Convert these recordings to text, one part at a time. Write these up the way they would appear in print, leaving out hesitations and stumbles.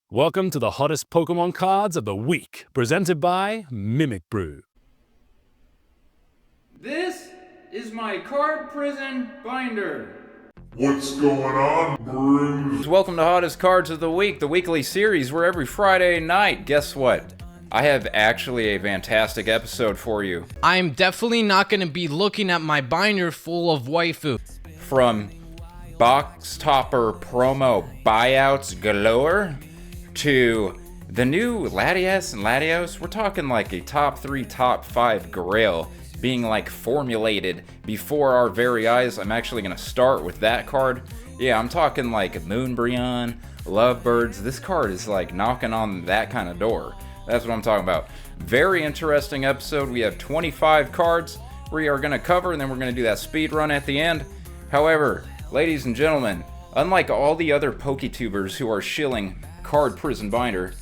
Welcome to the hottest Pokemon cards of the week, presented by MimikBrew. This is my card prison binder. What's going on, Brews? Welcome to Hottest Cards of the Week, the weekly series where every Friday night, guess what? I have actually a fantastic episode for you. I'm definitely not going to be looking at my binder full of waifu. From box topper promo buyouts galore to the new Latias and Latios. We're talking like a top 3, top 5 grail being like formulated before our very eyes. I'm actually going to start with that card. Yeah, I'm talking like Moonbreon, Lovebirds. This card is like knocking on that kind of door. That's what I'm talking about. Very interesting episode. We have 25 cards we are going to cover, and then we're going to do that speed run at the end. However, ladies and gentlemen, unlike all the other PokeTubers who are shilling Card Prison Binder,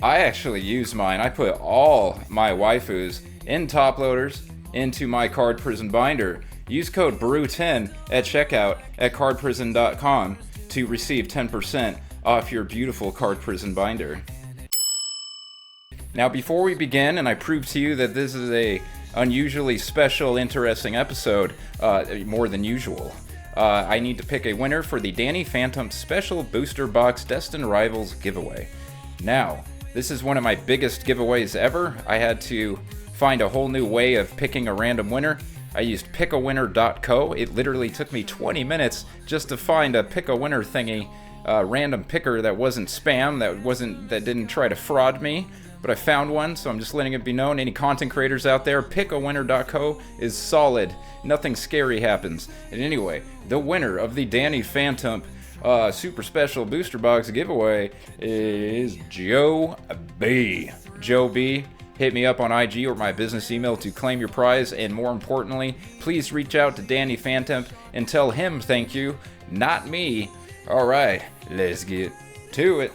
I actually use mine. I put all my waifus in top loaders into my Card Prison Binder. Use code BREW10 at checkout at cardprison.com to receive 10% off your beautiful Card Prison Binder. Now, before we begin, and I prove to you that this is a unusually special, interesting episode, more than usual, I need to pick a winner for the Danny Phantom Special Booster Box Destined Rivals giveaway. Now, this is one of my biggest giveaways ever. I had to find a whole new way of picking a random winner. I used pickawinner.co. It literally took me 20 minutes just to find a pick a winner thingy, random picker that wasn't spam, that didn't try to fraud me. But I found one, so I'm just letting it be known. Any content creators out there, pickawinner.co is solid. Nothing scary happens. And anyway, the winner of the Danny Phantom Super Special Booster Box giveaway is Joe B. Joe B. Hit me up on IG or my business email to claim your prize, and more importantly, please reach out to Danny Phantom and tell him thank you, not me. Alright, let's get to it.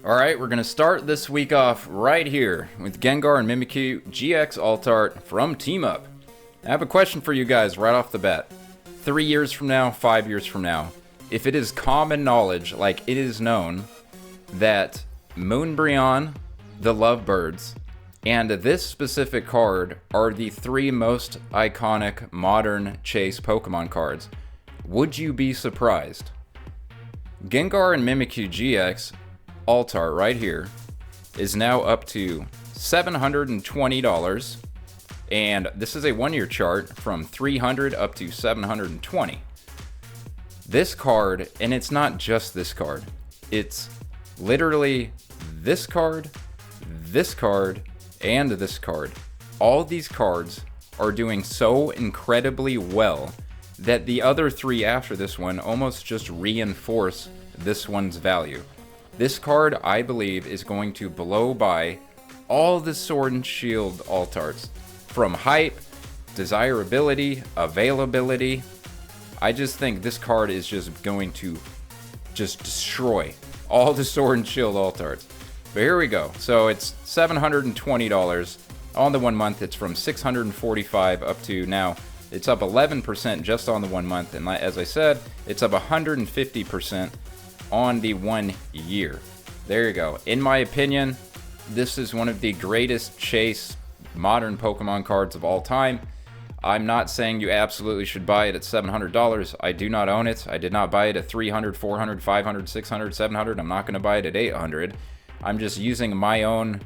Alright, we're going to start this week off right here with Gengar and Mimikyu GX Alt Art from Team Up. I have a question for you guys right off the bat. 3 years from now, 5 years from now, if it is common knowledge, like it is known, that Moonbreon, the Lovebirds, and this specific card are the 3 most iconic modern chase Pokemon cards, would you be surprised? Gengar and Mimikyu GX Alt Art right here is now up to $720, and this is a 1-year chart from $300 up to $720. This card, and it's not just this card, it's literally this card, and this card. All these cards are doing so incredibly well that the other 3 after this one almost just reinforce this one's value. This card, I believe, is going to blow by all the Sword and Shield Alt Arts. From hype, desirability, availability. I just think this card is just going to just destroy all the Sword and Shield Alt Arts. But here we go. So it's $720. On the 1 month, it's from $645 up to now. It's up 11% just on the 1 month. And as I said, it's up 150% on the 1 year. There you go. In my opinion, this is one of the greatest chase modern Pokemon cards of all time. I'm not saying you absolutely should buy it at $700. I do not own it. I did not buy it at $300, $400, $500, $600, $700. I'm not going to buy it at $800. I'm just using my own,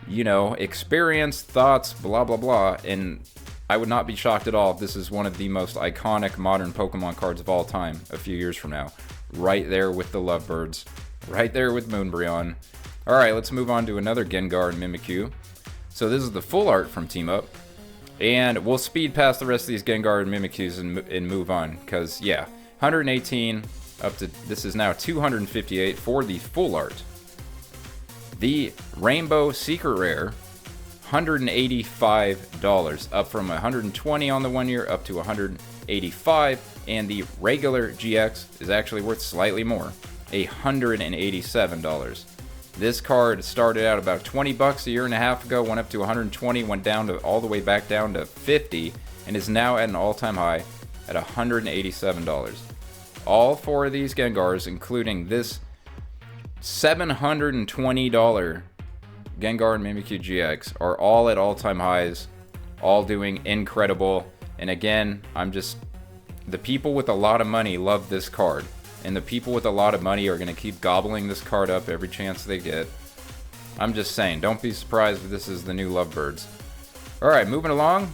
experience, thoughts, blah, blah, blah. And I would not be shocked at all if this is one of the most iconic modern Pokemon cards of all time a few years from now. Right there with the Lovebirds. Right there with Moonbreon. Alright, let's move on to another Gengar and Mimikyu. So this is the full art from Team Up. And we'll speed past the rest of these Gengar and Mimikyus and move on. Because, yeah, 118 up to, this is now 258 for the full art. The Rainbow Secret Rare, $185, up from $120 on the 1 year, up to $185, and the regular GX is actually worth slightly more, $187. This card started out about $20 a year and a half ago, went up to $120, went down to all the way back down to $50, and is now at an all-time high at $187. All 4 of these Gengars, including this $720 Gengar and Mimikyu GX, are all at all-time highs, all doing incredible. And again, the people with a lot of money love this card, and the people with a lot of money are going to keep gobbling this card up every chance they get. I'm just saying, don't be surprised if this is the new Lovebirds. Alright, moving along.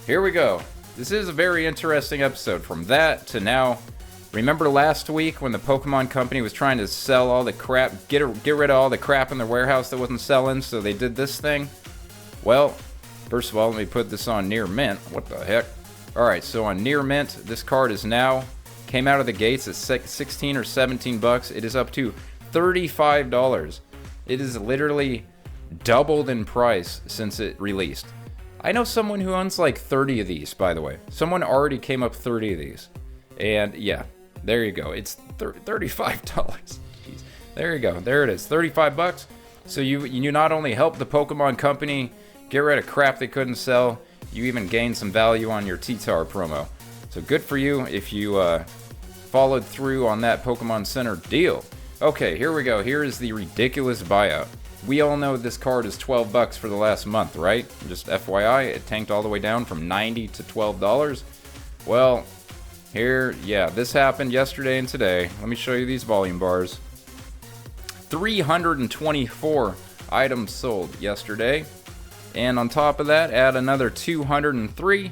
Here we go. This is a very interesting episode. From that to now, remember last week when the Pokemon Company was trying to sell all the crap, get rid of all the crap in their warehouse that wasn't selling, so they did this thing? Well, first of all, let me put this on Near Mint. What the heck? Alright, so on Near Mint, this card is now, came out of the gates at 16 or 17 bucks. It is up to $35. It is literally doubled in price since it released. I know someone who owns like 30 of these, by the way. Someone already came up 30 of these. And yeah, there you go. It's $35. Jeez. There you go. There it is. 35 bucks. So you not only help the Pokemon Company get rid of crap they couldn't sell, you even gain some value on your T-Tower promo. So good for you if you followed through on that Pokemon Center deal. Okay, here we go. Here is the ridiculous buyout. We all know this card is 12 bucks for the last month, right? Just FYI, it tanked all the way down from $90 to $12. Well, here, yeah, this happened yesterday and today. Let me show you these volume bars. 324 items sold yesterday. And on top of that, add another 203.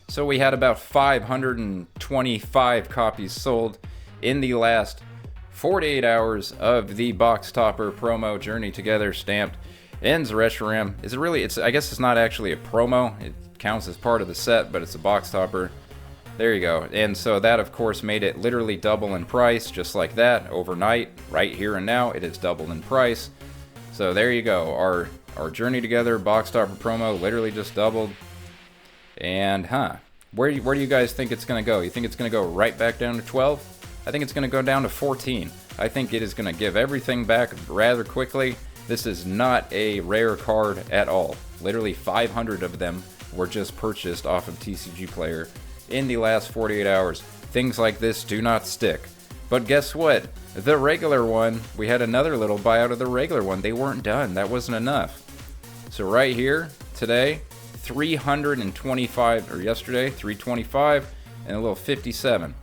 So we had about 525 copies sold in the last 48 hours of the box topper promo Journey Together stamped ends Reshiram. Is it really? I guess it's not actually a promo. It counts as part of the set, but it's a box topper. There you go. And so that, of course, made it literally double in price, just like that, overnight, right here and now. It is doubled in price. So there you go. Our Journey Together box topper promo literally just doubled. And where do you guys think it's gonna go? You think it's gonna go right back down to 12? I think it's going to go down to 14. I think it is going to give everything back rather quickly. This is not a rare card at all. Literally 500 of them were just purchased off of TCG Player in the last 48 hours. Things like this do not stick. But guess what? The regular one, we had another little buyout of the regular one. They weren't done. That wasn't enough. So right here, today, 325, or yesterday, 325, and a little 57.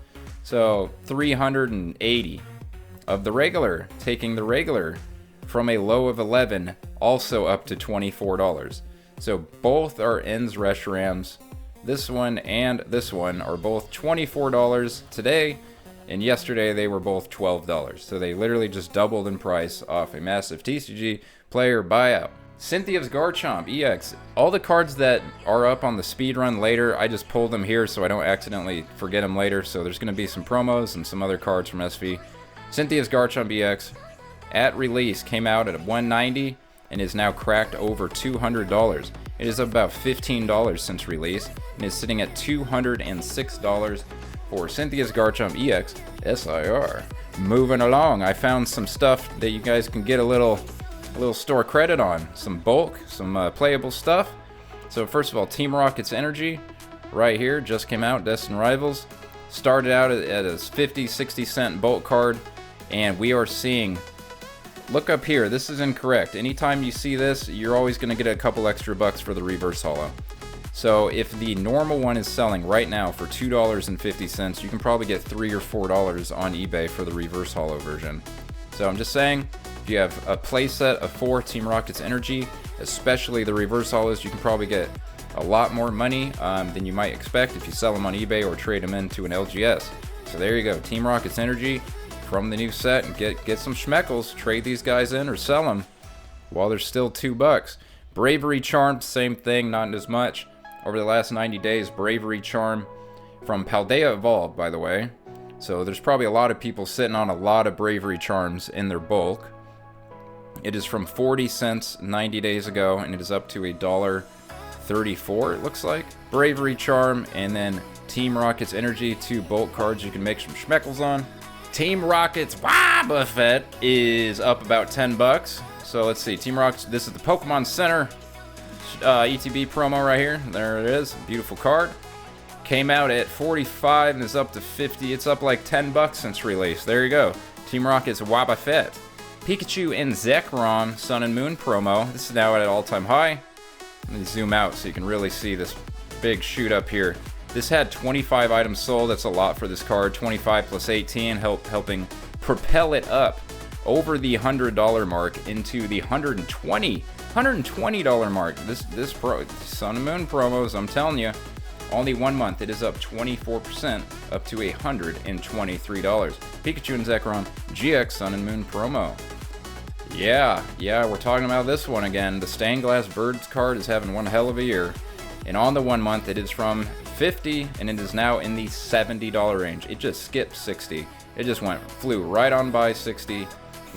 So 380 of the regular, taking the regular from a low of 11, also up to $24. So both are ends Reshirams. This one and this one are both $24 today, and yesterday they were both $12. So they literally just doubled in price off a massive TCG Player buyout. Cynthia's Garchomp EX. All the cards that are up on the speed run later, I just pulled them here so I don't accidentally forget them later. So there's going to be some promos and some other cards from SV. Cynthia's Garchomp EX at release came out at $190 and is now cracked over $200. It is about $15 since release and is sitting at $206 for Cynthia's Garchomp EX SIR. Moving along, I found some stuff that you guys can get a little store credit on. Some bulk, some playable stuff. So first of all, Team Rocket's Energy right here just came out. Destined Rivals started out at a 50-60 cent bulk card, and we are seeing, look up here, this is incorrect. Anytime you see this, you're always going to get a couple extra bucks for the reverse holo. So if the normal one is selling right now for $2.50, you can probably get $3 or $4 on eBay for the reverse holo version. So I'm just saying, if you have a playset of 4 Team Rocket's Energy, especially the reverse holos, you can probably get a lot more money than you might expect if you sell them on eBay or trade them into an LGS. So there you go, Team Rocket's Energy from the new set, and get some schmeckles. Trade these guys in or sell them while they're still $2. Bravery Charm, same thing, not as much. Over the last 90 days, Bravery Charm from Paldea Evolved, by the way. So there's probably a lot of people sitting on a lot of Bravery Charms in their bulk. It is from 40 cents 90 days ago, and it is up to $1.34, it looks like. Bravery Charm, and then Team Rocket's Energy, 2 bulk cards you can make some schmeckles on. Team Rocket's Buffet is up about $10. So let's see, Team Rocket's, this is the Pokemon Center ETB promo right here. There it is, beautiful card. Came out at 45 and is up to 50. It's up like 10 bucks since release. There you go. Team Rocket's Wobbuffet. Pikachu and Zekrom Sun and Moon promo. This is now at an all-time high. Let me zoom out so you can really see this big shoot up here. This had 25 items sold. That's a lot for this card. 25 plus 18 helping propel it up over the $100 mark into the $120 mark. This Sun and Moon promos, I'm telling you, only 1 month. It is up 24%, up to $123. Pikachu and Zekrom GX Sun and Moon promo. Yeah, we're talking about this one again. The Stained Glass Birds card is having one hell of a year. And on the 1 month, it is from $50 and it is now in the $70 range. It just skipped 60. It just flew right on by 60.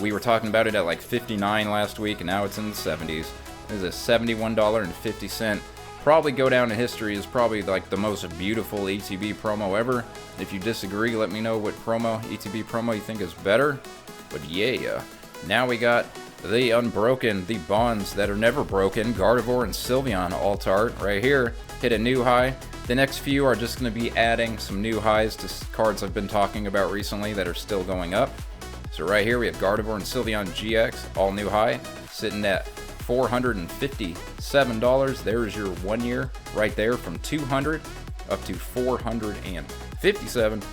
We were talking about it at like 59 last week, and now it's in the 70s. It is a $71.50. Probably go down in history as probably like the most beautiful ETB promo ever. If you disagree, let me know what ETB promo you think is better. But yeah, now we got the Unbroken, the Bonds that are never broken, Gardevoir and Sylveon alt art right here. Hit a new high. The next few are just going to be adding some new highs to cards I've been talking about recently that are still going up. So right here we have Gardevoir and Sylveon GX, all new high, sitting at $457. There's your 1 year right there, from $200 up to $457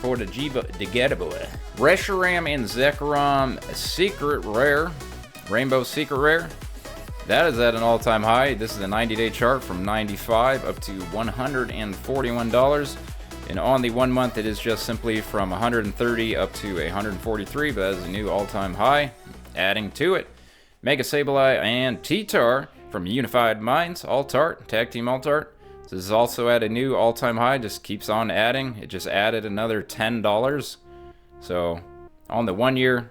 for the Gardevoir. Reshiram and Zekrom Secret Rare, Rainbow Secret Rare. That is at an all-time high. This is a 90-day chart from $95 up to $141. And on the 1 month, it is just simply from $130 up to $143, but that is a new all-time high. Adding to it, Mega Sableye and T-Tar from Unified Minds, Alt-Art, Tag Team Alt-Art. This is also at a new all-time high, just keeps on adding. It just added another $10. So on the 1 year,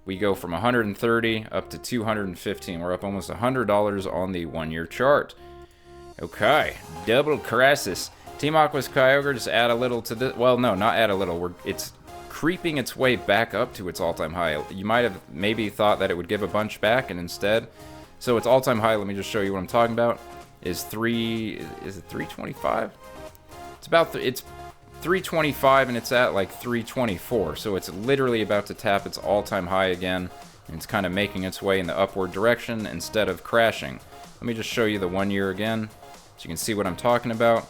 we go from $130 up to $215. We're up almost $100 on the 1 year chart. Okay, Double Crisis. Team Aqua's Kyogre just add a little to this. Well, no, not add a little. It's creeping its way back up to its all-time high. You might have maybe thought that it would give a bunch back, and instead, so its all-time high, let me just show you what I'm talking about, is it 325? It's 325 and it's at like 324, so it's literally about to tap its all-time high again, and it's kind of making its way in the upward direction instead of crashing. Let me just show you the 1 year again so you can see what I'm talking about.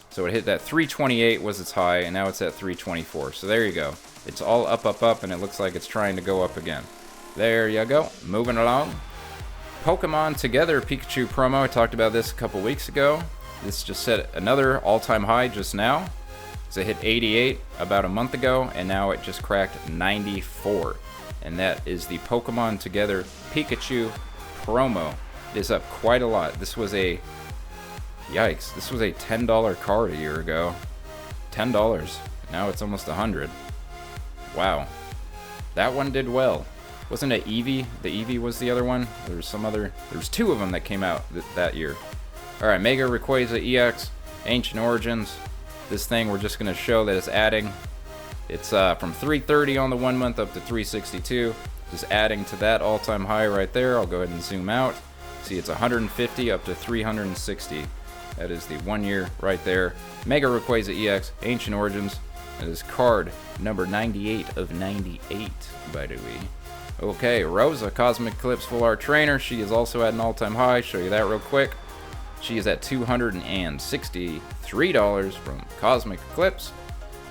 So it hit that 328 was its high, and now it's at 324. So there you go. It's all up, and it looks like it's trying to go up again. There you go. Moving along. Pokemon Together Pikachu promo. I talked about this a couple weeks ago. This just set another all-time high just now. So it hit 88 about a month ago, and now it just cracked 94. And that is the Pokemon Together Pikachu promo. It is up quite a lot. This was a... Yikes, this was a $10 card a year ago. $10. Now it's almost $100. Wow. That one did well. Wasn't it Eevee? The Eevee was the other one? There's some other... There's two of them that came out that year. Alright, Mega Rayquaza EX, Ancient Origins. This thing we're just going to show that it's adding. It's from 330 on the 1 month up to 362. Just adding to that all-time high right there. I'll go ahead and zoom out. See, it's 150 up to 360. That is the 1 year right there. Mega Rayquaza EX, Ancient Origins. That is card number 98 of 98, by the way. Okay, Rosa, Cosmic Eclipse Full Art Trainer. She is also at an all-time high. Show you that real quick. She is at $263 from Cosmic Eclipse.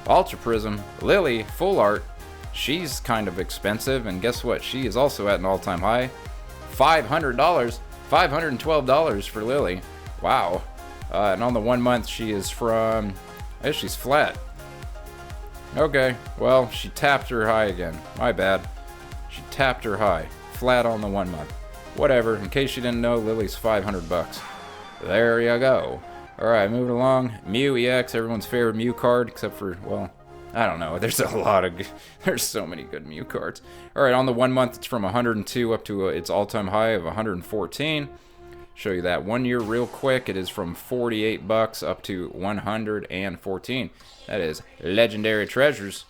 Ultra Prism, Lily, Full Art. She's kind of expensive, and guess what? She is also at an all-time high. $500, $512 for Lily. Wow. And on the 1 month, she is from... she's flat. Okay, well, she tapped her high again. My bad. She tapped her high. Flat on the 1 month. Whatever, in case you didn't know, Lily's $500. There you go. Alright, moving along. Mew EX, everyone's favorite Mew card, except for, well, I don't know. There's a lot of... There's so many good Mew cards. Alright, on the 1 month, it's from 102 up to its all-time high of 114. Show you that 1 year real quick. It is from $48 up to 114. That is Legendary Treasures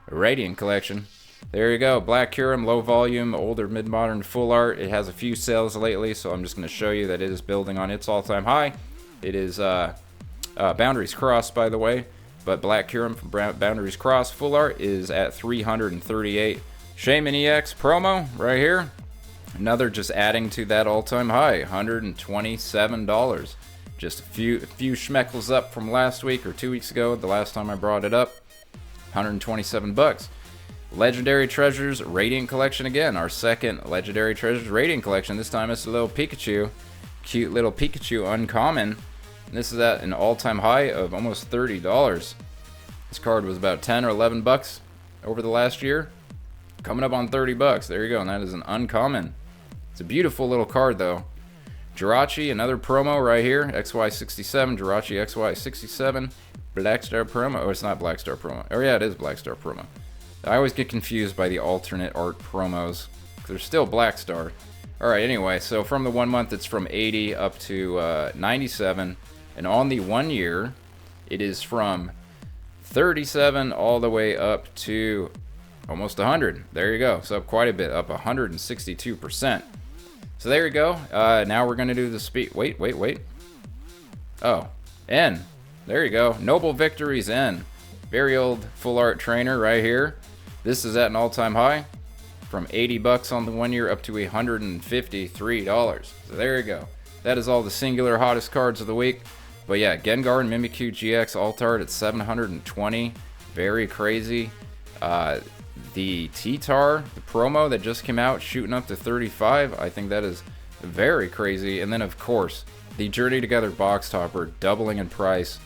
Radiant Collection. There you go. Black Kyurem, low volume, older mid-modern full art. It has a few sales lately, so I'm just going to show you that it is building on its all-time high. It is Boundaries Crossed, by the way. But Black Kyurem from Boundaries Crossed full art is at 338. Shaman EX promo right here. Another just adding to that all-time high, $127. Just a few schmeckles up from last week or 2 weeks ago, the last time I brought it up. 127 bucks. Legendary Treasures Radiant Collection again. Our second Legendary Treasures Radiant Collection. This time it's a little Pikachu. Cute little Pikachu uncommon. And this is at an all-time high of almost $30. This card was about 10 or 11 bucks over the last year. Coming up on 30 bucks. There you go. And that is an uncommon. It's a beautiful little card though. Jirachi, another promo right here. XY67, Jirachi XY67. Black Star promo. Oh, it's not Black Star promo. Oh yeah, it is Black Star promo. I always get confused by the alternate art promos. They're still Black Star. Alright, anyway, so from the 1 month, it's from 80 up to 97. And on the 1 year, it is from 37 all the way up to almost 100. There you go. So up quite a bit, up 162%. So there you go. Now we're going to do the speed. Wait. Oh, N. There you go. Noble Victories N. Very old full art trainer right here. This is at an all-time high. From 80 bucks on the 1 year up to $153. So there you go. That is all the singular hottest cards of the week. But yeah, Gengar and Mimikyu GX alt-art at 720. Very crazy. The T-Tar, the promo that just came out, shooting up to 35. I think that is very crazy. And then, of course, the Journey Together box topper doubling in price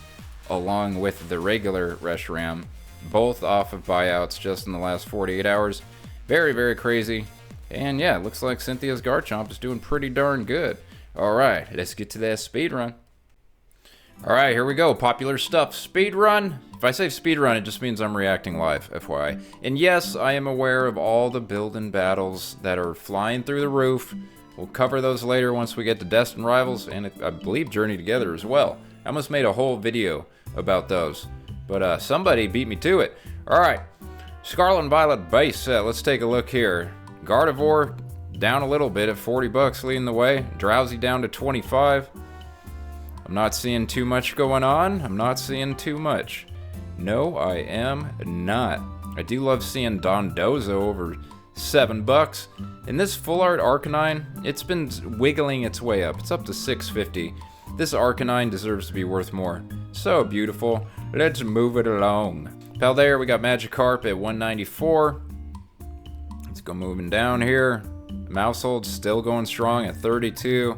along with the regular Reshiram. Both off of buyouts just in the last 48 hours. Very, very crazy. And yeah, it looks like Cynthia's Garchomp is doing pretty darn good. Alright, let's get to that speed run. Alright, here we go. Popular stuff. Speed run. If I say speed run, it just means I'm reacting live, FYI. And yes, I am aware of all the build-in battles that are flying through the roof. We'll cover those later once we get to Destined Rivals, and I believe Journey Together as well. I almost made a whole video about those. But somebody beat me to it. Alright. Scarlet and Violet base set. Let's take a look here. Gardevoir down a little bit at 40 bucks, leading the way. Drowsy down to 25. I'm not seeing too much going on. I'm not seeing too much. No, I am not. I do love seeing Dondozo over 7 bucks. In this full art Arcanine, it's been wiggling its way up. It's up to 650. This Arcanine deserves to be worth more. So beautiful. Let's move it along. Paldear, we got Magikarp at 194. Let's go moving down here. Mousehold's still going strong at 32.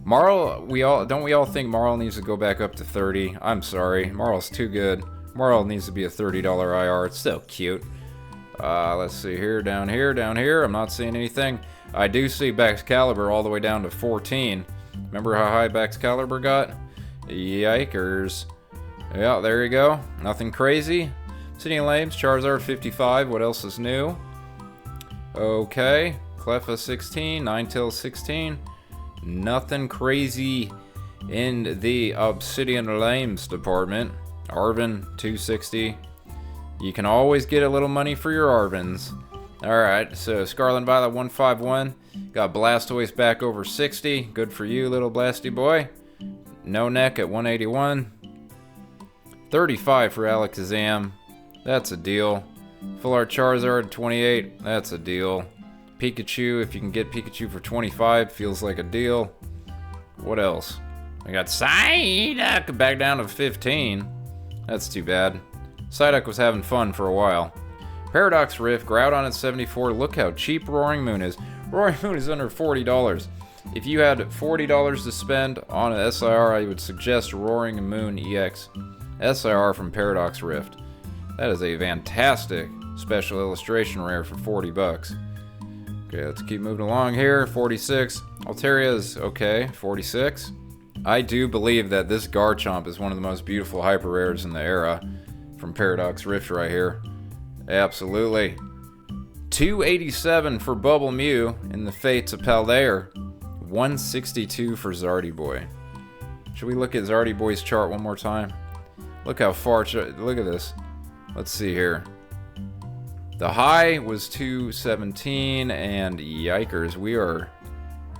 Marl, don't we all think Marl needs to go back up to 30? I'm sorry, Marl's too good. Marl needs to be a $30 IR. It's still cute. Let's see here, down here. I'm not seeing anything. I do see Baxcalibur all the way down to 14. Remember how high Baxcalibur got? Yikers. Yeah, there you go. Nothing crazy. City Lames, Charizard 55. What else is new? Okay. Cleffa 16, Ninetales 16. Nothing crazy in the Obsidian Lames department. Arven 260. You can always get a little money for your Arvens. Alright, so Scarlet and Violet 151. Got Blastoise back over 60. Good for you, little Blasty boy. No Neck at 181. 35 for Alakazam. That's a deal. Full Art Charizard 28. That's a deal. Pikachu, if you can get Pikachu for 25, feels like a deal. What else? I got Psyduck back down to 15. That's too bad. Psyduck was having fun for a while. Paradox Rift, Groudon at 74. Look how cheap Roaring Moon is. Roaring Moon is under $40. If you had $40 to spend on an SIR, I would suggest Roaring Moon EX SIR from Paradox Rift. That is a fantastic special illustration rare for 40 bucks. Okay, let's keep moving along here. 46. Altaria is okay. 46. I do believe that this Garchomp is one of the most beautiful hyper rares in the era from Paradox Rift right here. Absolutely. 287 for Bubble Mew in the Fates of Paldear. 162 for Zardy Boy. Should we look at Zardy Boy's chart one more time? Look how far. Look at this. Let's see here. The high was 217, and yikers, we are.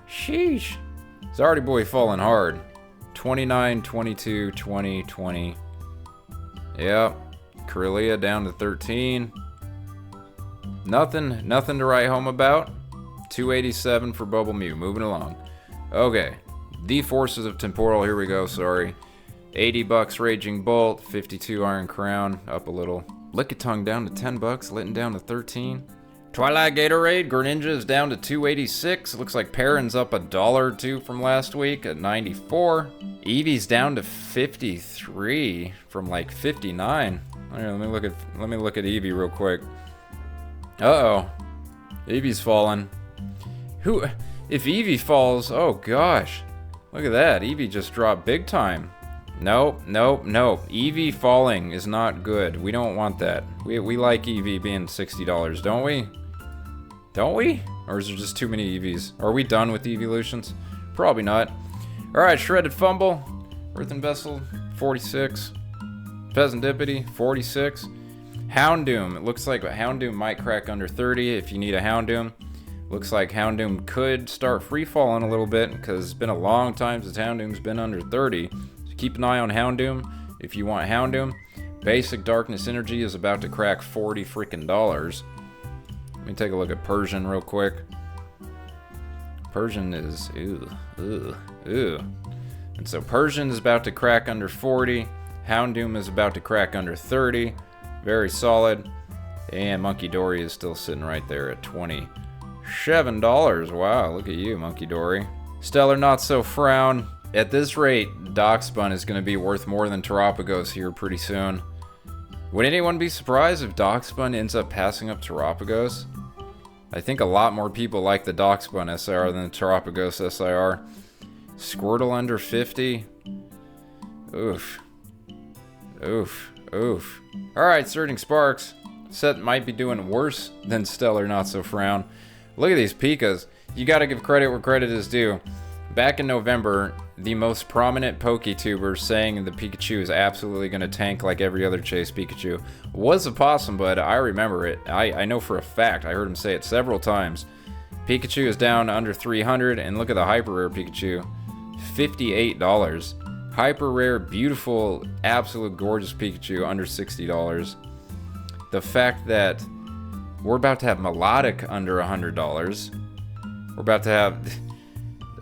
Sheesh. Zardy Boy falling hard. 29, 22, 20, 20. Yep. Corellia down to 13. Nothing to write home about. 287 for Bubble Mew. Moving along. Okay. The Forces of Temporal. Here we go. Sorry. 80 bucks Raging Bolt. 52 Iron Crown. Up a little. Lickitung down to 10 bucks. Litten down to 13. Twilight Gatorade. Greninja is down to 286. Looks like Perrin's up $1 or $2 from last week at 94. Eevee's down to 53 from like 59. Here, let me look at Eevee real quick. Uh-oh. Eevee's falling. If Eevee falls, oh gosh. Look at that. Eevee just dropped big time. Nope. Eevee falling is not good. We don't want that. We like Eevee being $60, don't we? Don't we? Or is there just too many Eevees? Are we done with evolutions? Probably not. Alright, Shredded Fumble. Earthen Vessel, 46. Peasantipity, 46. Houndoom. It looks like Houndoom might crack under 30 if you need a Houndoom. Looks like Houndoom could start free falling a little bit because it's been a long time since Houndoom's been under 30. So keep an eye on Houndoom if you want Houndoom. Basic Darkness Energy is about to crack $40 freaking dollars. Let me take a look at Persian real quick. Persian is ooh. And so Persian is about to crack under 40. Houndoom is about to crack under 30. Very solid. And Monkey Dory is still sitting right there at $27. Wow, look at you, Monkey Dory. Stellar Not So Frown. At this rate, Darkspun is going to be worth more than Terapagos here pretty soon. Would anyone be surprised if Darkspun ends up passing up Terapagos? I think a lot more people like the Darkspun SIR than the Terapagos SIR. Squirtle under 50. Oof. Alright, Surging Sparks. Set might be doing worse than Stellar Not So Frown. Look at these Pikas. You gotta give credit where credit is due. Back in November, the most prominent PokeTuber saying the Pikachu is absolutely gonna tank like every other Chase Pikachu was a Possum Bud. I remember it. I know for a fact. I heard him say it several times. Pikachu is down under 300, and look at the Hyper Rare Pikachu. $58. Hyper Rare, beautiful, absolute gorgeous Pikachu under $60. The fact that we're about to have Melodic under $100. We're about to have...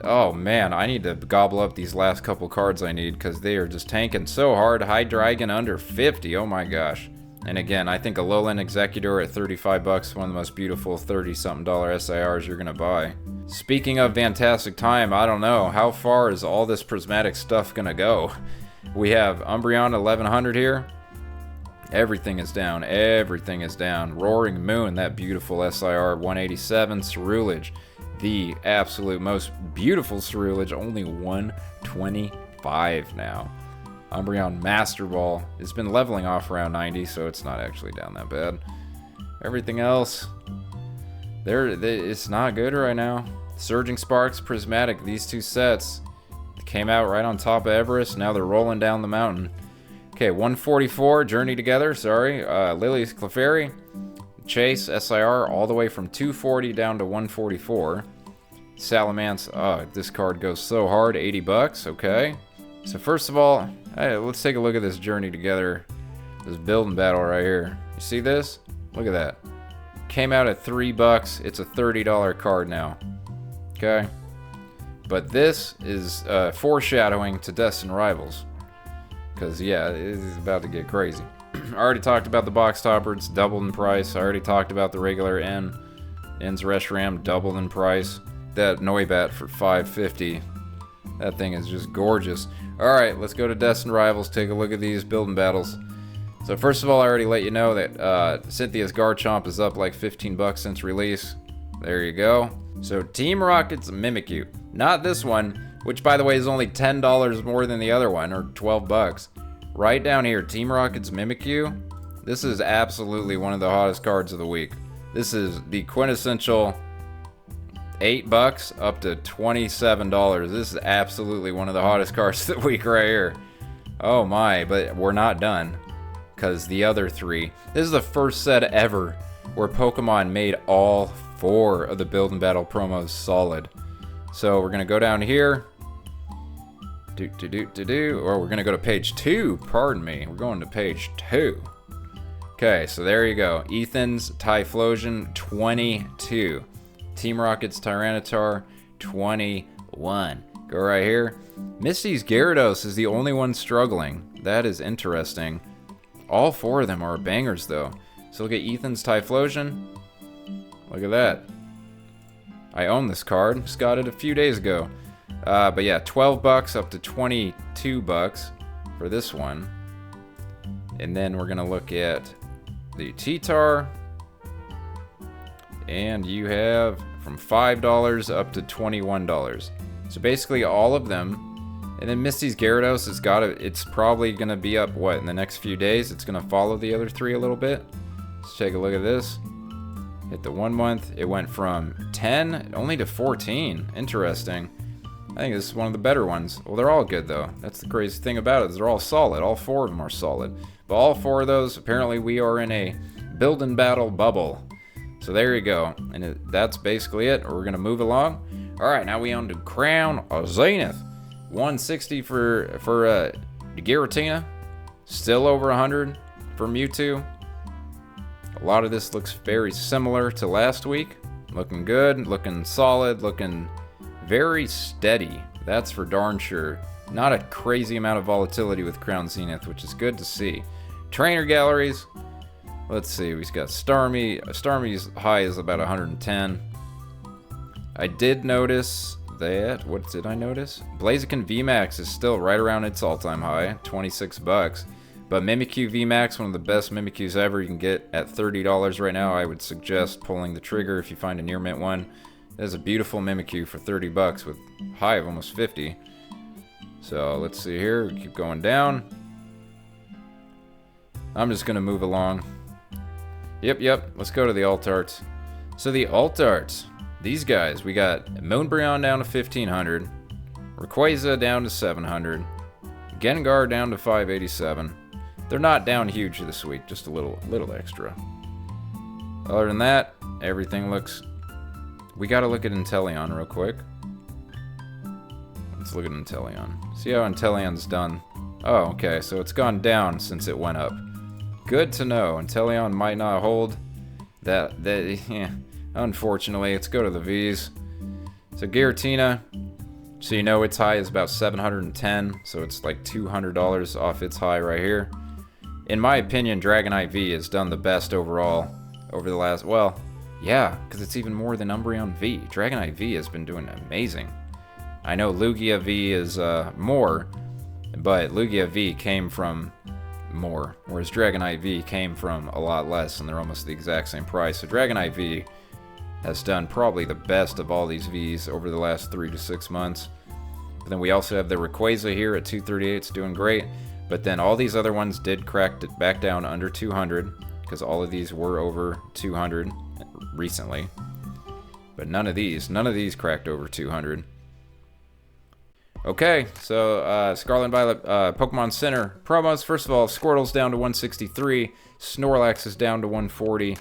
Oh man, I need to gobble up these last couple cards I need because they are just tanking so hard. Hydreigon under 50, oh my gosh. And again, I think a Alolan Executor at 35 bucks, one of the most beautiful 30-something dollar SIRs you're gonna buy. Speaking of fantastic time, I don't know, how far is all this prismatic stuff gonna go? We have Umbreon 1100 here. Everything is down. Roaring Moon, that beautiful SIR 187. Cerulege, the absolute most beautiful Cerulege, only 125 now. Umbreon Master Ball, it's been leveling off around 90, so it's not actually down that bad. Everything else, it's not good right now. Surging Sparks, Prismatic, these two sets came out right on top of Everest. Now they're rolling down the mountain. Okay, 144, Journey Together, sorry. Lily's Clefairy, Chase, SIR, all the way from 240 down to 144. Salamence, this card goes so hard, 80 bucks, okay. So first of all, let's take a look at this Journey Together, this building battle right here. You see this? Look at that. Came out at 3 bucks, it's a $30 card now, okay. But this is foreshadowing to Destined Rivals. Because, yeah, it is about to get crazy. I already talked about the box topper. It's doubled in price. I already talked about the regular N's Reshiram, doubled in price. That Noibat for $5.50. That thing is just gorgeous. Alright, let's go to Destined Rivals. Take a look at these building battles. So first of all, I already let you know that Cynthia's Garchomp is up like 15 bucks since release. There you go. So Team Rocket's Mimikyu. Not this one, which by the way is only $10 more than the other one, or 12 bucks. Right down here, Team Rocket's Mimikyu. This is absolutely one of the hottest cards of the week. This is the quintessential 8 bucks up to $27. This is absolutely one of the hottest cards of the week right here. Oh my, but we're not done. Because the other three, this is the first set ever where Pokemon made all 4 of the Build and Battle promos solid. So we're going to go down here. Or we're gonna go to page 2. Pardon me. We're going to page 2. Okay, so there you go. Ethan's Typhlosion 22. Team Rocket's Tyranitar 21. Go right here. Misty's Gyarados is the only one struggling. That is interesting. All 4 of them are bangers though. So look at Ethan's Typhlosion. Look at that. I own this card. Just got it a few days ago. But yeah, $12 up to $22 for this one. And then we're gonna look at the T-Tar. And you have from $5 up to $21. So basically all of them. And then Misty's Gyarados has got it. It's probably gonna be up what in the next few days. It's gonna follow the other 3 a little bit. Let's take a look at this. Hit the 1 month. It went from 10 only to 14. Interesting. I think this is one of the better ones. Well, they're all good though. That's the crazy thing about it. Is they're all solid. All 4 of them are solid. But all 4 of those, apparently we are in a build and battle bubble. So there you go. And that's basically it. We're gonna move along. All right, now we on to Crown Zenith. 160 for Giratina. Still over 100 for Mewtwo. A lot of this looks very similar to last week. Looking good, looking solid, looking very steady. That's for darn sure. Not a crazy amount of volatility with Crown Zenith, which is good to see. Trainer galleries. Let's see, we've got Starmie. Starmie's high is about 110. I did notice that, what did I notice? Blaziken VMAX is still right around its all-time high, $26. But Mimikyu VMAX, one of the best Mimikyus ever, you can get at $30 right now. I would suggest pulling the trigger if you find a near mint one. There's a beautiful Mimikyu for $30 with high of almost 50. So let's see here, we keep going down. I'm just gonna move along. Yep, let's go to the alt arts. So the alt arts, these guys, we got Moonbreon down to 1500, Rayquaza down to 700, Gengar down to 587. They're not down huge this week, just a little extra. Other than that, everything looks... We gotta look at Inteleon real quick. Let's look at Inteleon. See how Inteleon's done. Oh, okay, so it's gone down since it went up. Good to know. Inteleon might not hold that yeah. Unfortunately, let's go to the V's. So Giratina, so you know its high is about 710, so it's like $200 off its high right here. In my opinion, Dragonite V has done the best overall over the last, well, yeah, because it's even more than Umbreon V. Dragonite V has been doing amazing. I know Lugia V is more, but Lugia V came from more, whereas Dragonite V came from a lot less, and they're almost the exact same price. So Dragonite V has done probably the best of all these Vs over the last 3 to 6 months. But then we also have the Rayquaza here at 238, it's doing great. But then all these other ones did crack it back down under 200, because all of these were over 200 recently. But none of these cracked over 200. Okay, so Scarlet and Violet Pokemon Center promos. First of all, Squirtle's down to 163, Snorlax is down to 140,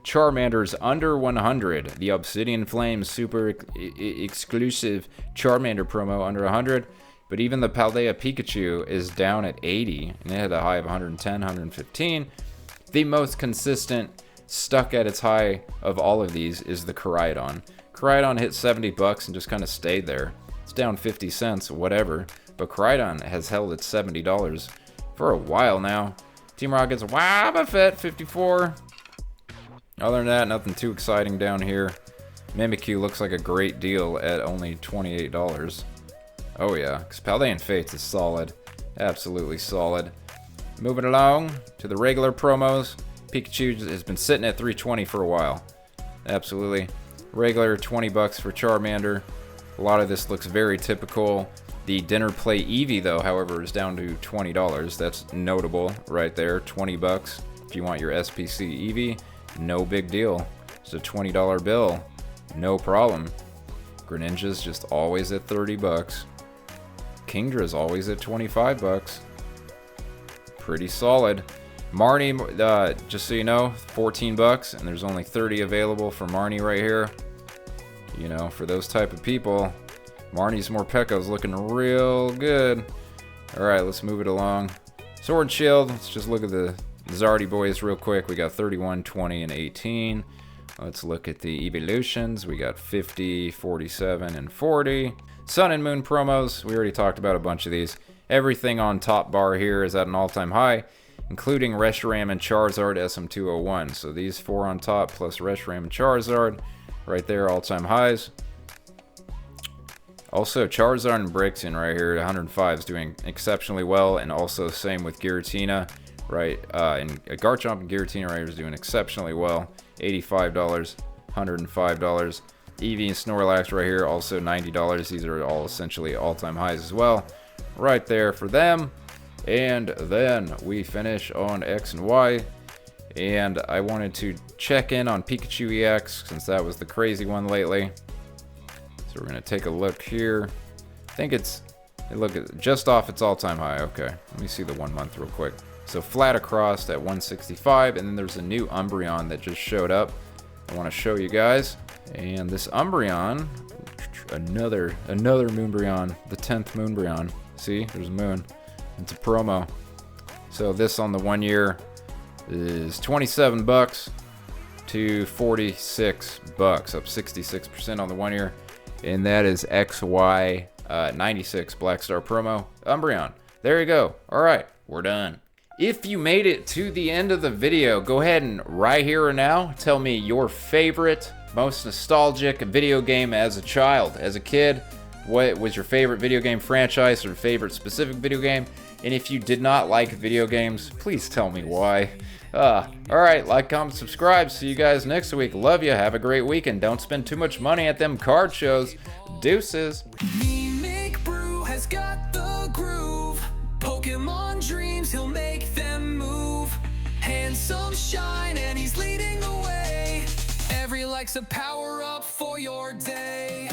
Charmander's under 100. The Obsidian Flames super exclusive Charmander promo under 100. But even the Paldea Pikachu is down at 80, and it had a high of 110, 115. The most consistent, stuck at its high of all of these is the Koraidon. Koraidon hit $70 and just kind of stayed there. It's down 50 cents, whatever. But Koraidon has held at $70 for a while now. Team Rocket's Wobbuffet 54. Other than that, nothing too exciting down here. Mimikyu looks like a great deal at only $28. Oh yeah, because Paldean Fates is solid. Absolutely solid. Moving along to the regular promos. Pikachu has been sitting at 320 for a while. Absolutely. Regular $20 for Charmander. A lot of this looks very typical. The Dinner Play Eevee, though, however, is down to $20. That's notable right there. $20 if you want your SPC Eevee. No big deal. It's a $20 bill. No problem. Greninja's just always at $30. Kingdra's always at $25. Pretty solid. Marnie, just so you know, $14, and there's only 30 available for Marnie right here. You know, for those type of people, Marnie's Morpeko's looking real good. Alright, let's move it along. Sword and Shield, let's just look at the Zardy boys real quick. We got 31, 20, and 18. Let's look at the evolutions. We got 50, 47, and 40. Sun and Moon promos, we already talked about a bunch of these. Everything on top bar here is at an all-time high, including Reshiram and Charizard SM201. So these 4 on top plus Reshiram and Charizard, right there, all-time highs. Also, Charizard and Braixen right here, 105 is doing exceptionally well, and also same with Giratina, right? And Garchomp and Giratina right here is doing exceptionally well, $85, $105. Eevee and Snorlax right here, also $90. These are all essentially all-time highs as well, right there for them. And then we finish on X and Y, and I wanted to check in on Pikachu EX since that was the crazy one lately. So we're gonna take a look here. I think it's, look at just off its all-time high. Okay, let me see the 1 month real quick. So flat across at 165, and then there's a new Umbreon that just showed up. I want to show you guys, and this Umbreon, another Moonbreon, the 10th Moonbreon. See, there's a moon. It's a promo. So this on the 1 year is 27 bucks to 46 bucks, up 66% on the 1 year. And that is XY 96 Black Star promo Umbreon. There you go. All right, we're done. If you made it to the end of the video, go ahead and right here and now tell me your favorite, most nostalgic video game as a child, as a kid. What was your favorite video game franchise or favorite specific video game? And if you did not like video games, please tell me why. Alright, like, comment, subscribe. See you guys next week. Love you. Have a great weekend. Don't spend too much money at them card shows. Deuces. MimikBrew has got the groove. Pokemon dreams, he'll make them move. Handsome shine and he's leading the way. Every like's a power up for your day.